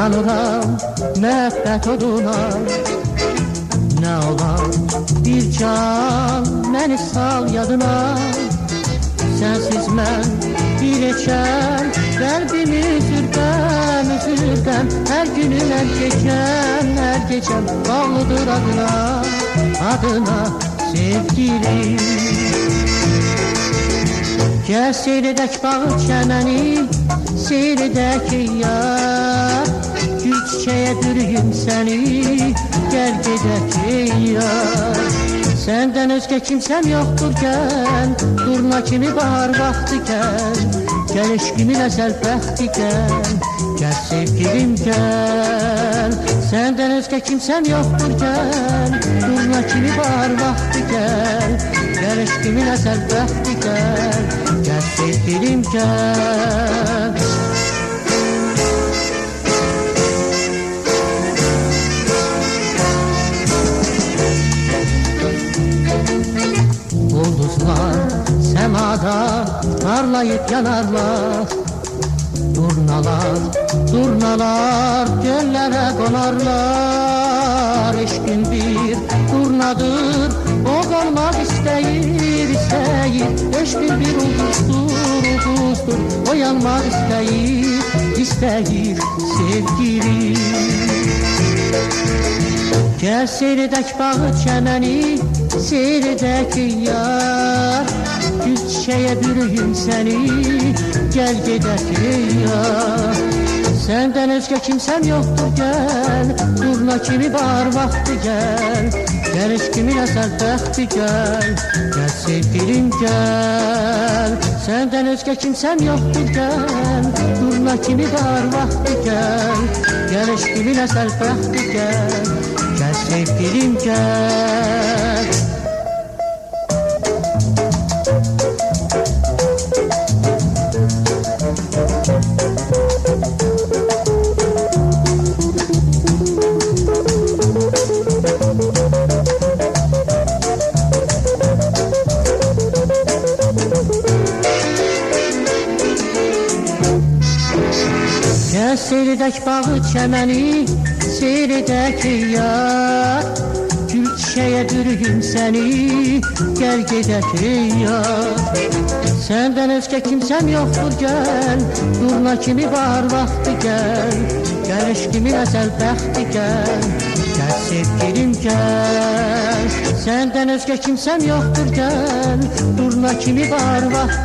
yanıram müebbet oduna. Ne olar bir can məni sal yadına. Sensiz mən bir eçəm, qəlbimi üzürdən, üzürdən. Hər günüm hər gecəm bağlıdır adına, adına sevgilim. Gəl seyr edək bağı çəməni, seyr edək yar. Gül çiçəyə bürüyüm səni, gəl gedək yar. Senden özge kimsem yoktur gel, durna kimi bahar vakti gel. Gel eşkimin ezel bəxti gel, gel sevgilim gel. Senden özge kimsem yoktur gel, durna kimi bahar vakti gel. Gel eşkimin ezel bəxti gel, gel sevgilim gel. Ulduzlar semada parlayıp yanarlar. Durnalar, durnalar göllere konarlar. Eşkin bir durnadır, o kalmak isteyir, isteyir. Eşkin bir ulduzdur, ulduzdur, o yanmak isteyir, isteyir sevgilim. Gel seyredək bağı çəməni, seyredək yar. Gül çiçəyə bürüyüm səni, gəl gedək yar. Səndən özgə kimsəm yoxdur gəl, durna kimi bahar vaxtı gəl. Gəl eşkimin əsəl bəxti gəl, gəl sevgilim gəl. Səndən özgə kimsəm yoxdur gəl, durna kimi bahar vaxtı gəl. Gəl eşkimin əsəl bəxti gəl, gel sevgilim gel. Gel seyredək bağı çəməni, seyredək yar. Gül çiçəyə bürüyüm səni, gəl gedək yar. Səndən özgə kimsəm yoxdur gəl, durna kimi bahar vaxtı gəl. Gəl eşkimin əzəl bəxti gəl, gəl sevgilim gəl. Səndən özgə kimsəm yoxdur gəl, durna kimi bahar vaxtı